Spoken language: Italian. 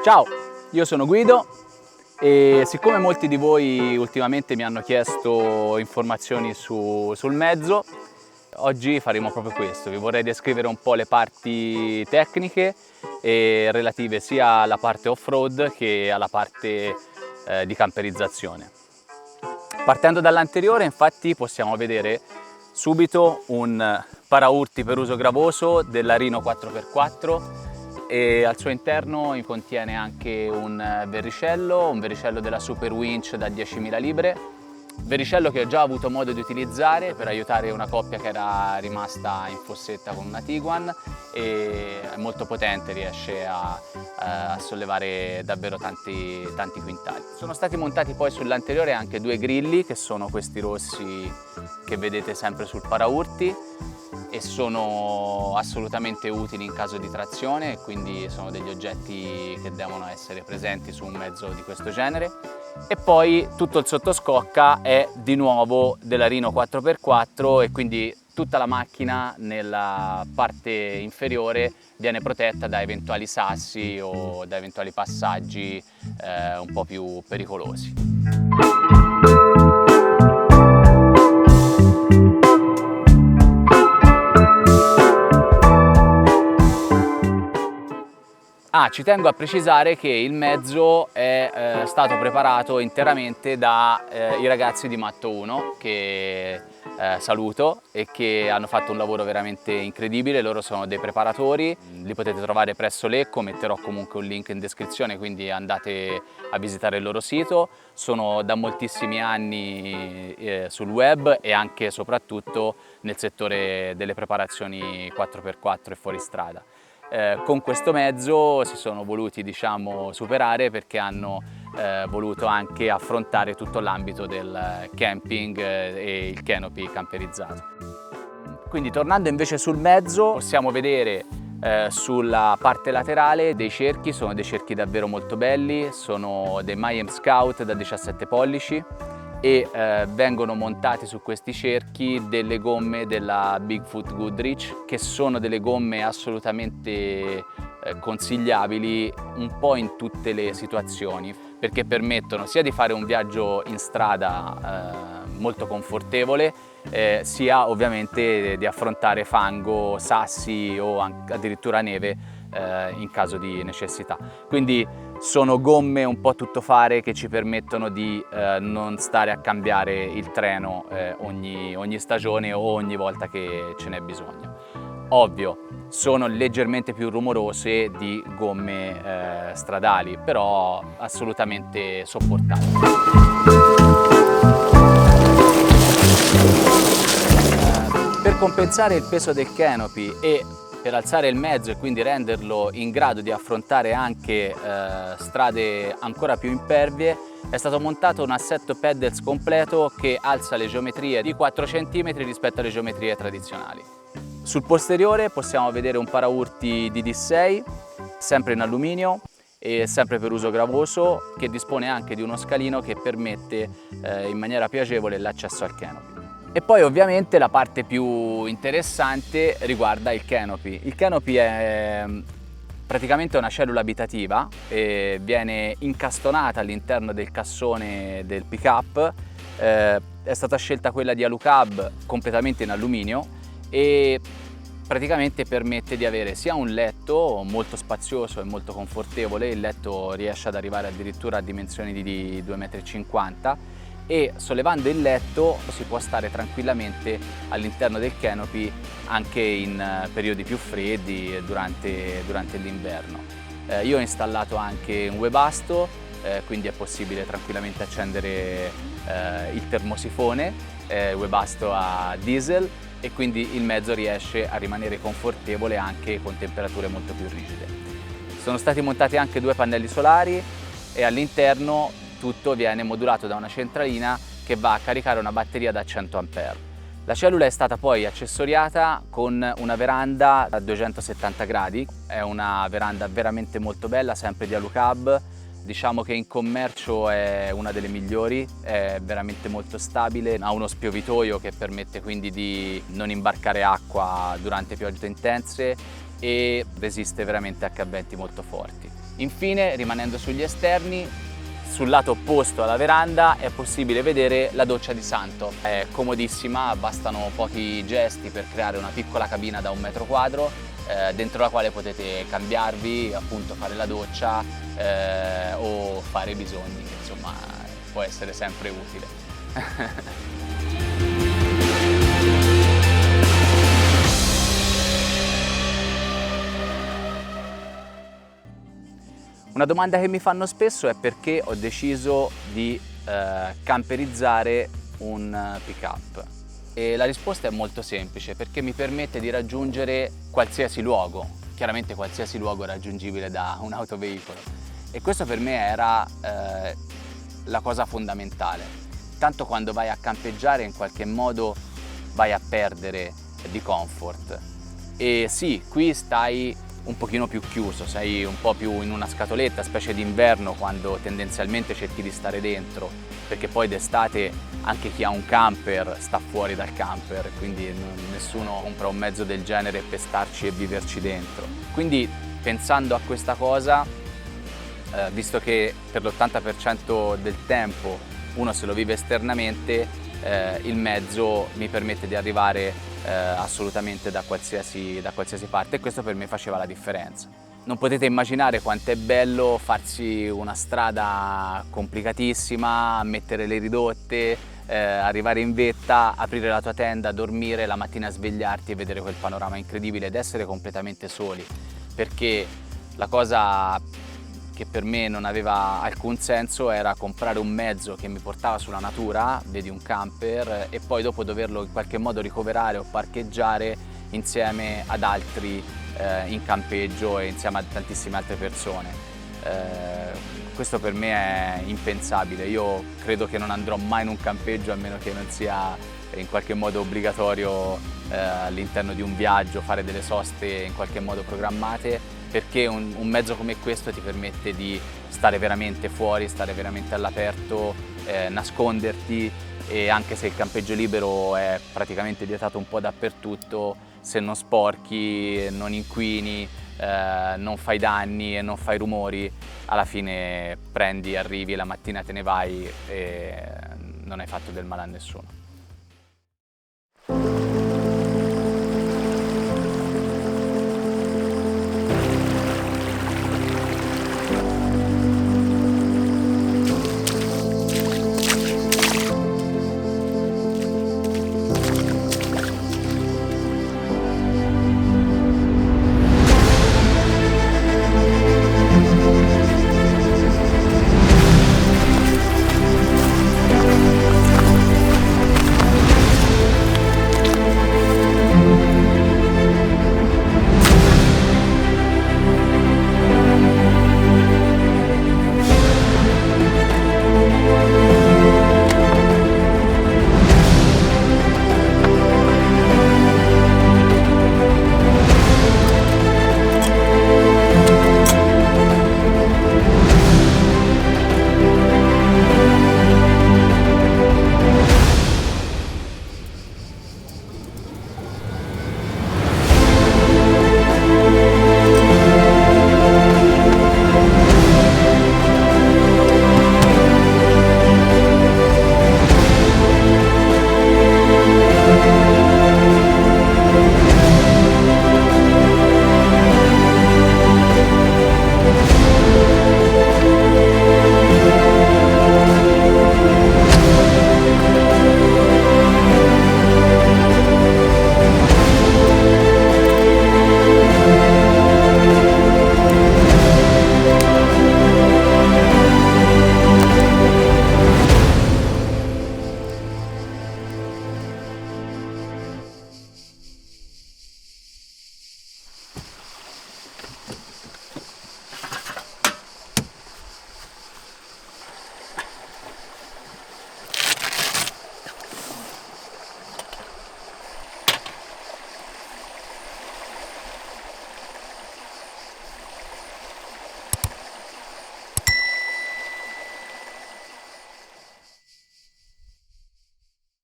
Ciao, io sono Guido e siccome molti di voi ultimamente mi hanno chiesto informazioni sul mezzo, oggi faremo proprio questo. Vi vorrei descrivere un po' le parti tecniche relative sia alla parte off-road che alla parte di camperizzazione. Partendo dall'anteriore, infatti, possiamo vedere subito un paraurti per uso gravoso della Rino 4x4 e al suo interno contiene anche un verricello della Super Winch da 10.000 libre, verricello che ho già avuto modo di utilizzare per aiutare una coppia che era rimasta in fossetta con una Tiguan, e è molto potente, riesce a sollevare davvero tanti quintali. Sono stati montati poi sull'anteriore anche due grilli, che sono questi rossi che vedete sempre sul paraurti, e sono assolutamente utili in caso di trazione, quindi sono degli oggetti che devono essere presenti su un mezzo di questo genere. E poi tutto il sottoscocca è di nuovo della Rino 4x4 e quindi tutta la macchina nella parte inferiore viene protetta da eventuali sassi o da eventuali passaggi un po' più pericolosi. Ci tengo a precisare che il mezzo è stato preparato interamente dai ragazzi di Matto 1, che saluto e che hanno fatto un lavoro veramente incredibile. Loro sono dei preparatori, li potete trovare presso Lecco, metterò comunque un link in descrizione, quindi andate a visitare il loro sito. Sono da moltissimi anni sul web e anche e soprattutto nel settore delle preparazioni 4x4 e fuoristrada. Con questo mezzo si sono voluti, superare, perché hanno voluto anche affrontare tutto l'ambito del camping e il canopy camperizzato. Quindi, tornando invece sul mezzo, possiamo vedere sulla parte laterale dei cerchi. Sono dei cerchi davvero molto belli, sono dei Mayhem Scout da 17 pollici e vengono montati su questi cerchi delle gomme della Bigfoot Goodrich, che sono delle gomme assolutamente consigliabili un po' in tutte le situazioni, perché permettono sia di fare un viaggio in strada molto confortevole, sia ovviamente di affrontare fango, sassi o addirittura neve in caso di necessità. Quindi sono gomme un po' tuttofare che ci permettono di non stare a cambiare il treno ogni stagione o ogni volta che ce n'è bisogno. Ovvio, sono leggermente più rumorose di gomme stradali, però assolutamente sopportabili. Per compensare il peso del canopy e per alzare il mezzo e quindi renderlo in grado di affrontare anche strade ancora più impervie, è stato montato un assetto pedals completo che alza le geometrie di 4 cm rispetto alle geometrie tradizionali. Sul posteriore possiamo vedere un paraurti di D6, sempre in alluminio e sempre per uso gravoso, che dispone anche di uno scalino che permette in maniera più agevole l'accesso al canopy. E poi ovviamente la parte più interessante riguarda il canopy. Il canopy è praticamente una cellula abitativa e viene incastonata all'interno del cassone del pick-up. È stata scelta quella di Alucab completamente in alluminio e praticamente permette di avere sia un letto molto spazioso e molto confortevole. Il letto riesce ad arrivare addirittura a dimensioni di 2,50 m, e sollevando il letto si può stare tranquillamente all'interno del canopy anche in periodi più freddi durante l'inverno. Io ho installato anche un Webasto, quindi è possibile tranquillamente accendere il termosifone, Webasto a diesel, e quindi il mezzo riesce a rimanere confortevole anche con temperature molto più rigide. Sono stati montati anche due pannelli solari e all'interno tutto viene modulato da una centralina che va a caricare una batteria da 100 A. La cellula è stata poi accessoriata con una veranda a 270 gradi, è una veranda veramente molto bella, sempre di Alucab. Diciamo che in commercio è una delle migliori, è veramente molto stabile, ha uno spiovitoio che permette quindi di non imbarcare acqua durante piogge intense e resiste veramente a venti molto forti. Infine, rimanendo sugli esterni, sul lato opposto alla veranda è possibile vedere la doccia di santo. È comodissima, bastano pochi gesti per creare una piccola cabina da 1 metro quadro, dentro la quale potete cambiarvi, appunto fare la doccia o fare i bisogni, che insomma può essere sempre utile. Una domanda che mi fanno spesso è perché ho deciso di camperizzare un pick-up. E la risposta è molto semplice, perché mi permette di raggiungere qualsiasi luogo, chiaramente qualsiasi luogo raggiungibile da un autoveicolo. E questo per me era la cosa fondamentale. Tanto quando vai a campeggiare in qualche modo vai a perdere di comfort. E sì, qui stai un pochino più chiuso, sei un po' più in una scatoletta, specie d'inverno, quando tendenzialmente cerchi di stare dentro, perché poi d'estate anche chi ha un camper sta fuori dal camper, quindi nessuno compra un mezzo del genere per starci e viverci dentro. Quindi pensando a questa cosa, visto che per l'80% del tempo uno se lo vive esternamente, il mezzo mi permette di arrivare assolutamente da qualsiasi parte, e questo per me faceva la differenza. Non potete immaginare quanto è bello farsi una strada complicatissima, mettere le ridotte, arrivare in vetta, aprire la tua tenda, dormire, la mattina svegliarti e vedere quel panorama incredibile ed essere completamente soli, perché la cosa che per me non aveva alcun senso era comprare un mezzo che mi portava sulla natura, vedi un camper, e poi dopo doverlo in qualche modo ricoverare o parcheggiare insieme ad altri in campeggio e insieme a tantissime altre persone. Questo per me è impensabile. Io credo che non andrò mai in un campeggio a meno che non sia in qualche modo obbligatorio all'interno di un viaggio fare delle soste in qualche modo programmate, perché un mezzo come questo ti permette di stare veramente fuori, stare veramente all'aperto, nasconderti, e anche se il campeggio libero è praticamente vietato un po' dappertutto, se non sporchi, non inquini, non fai danni e non fai rumori, alla fine prendi, arrivi, la mattina te ne vai e non hai fatto del male a nessuno.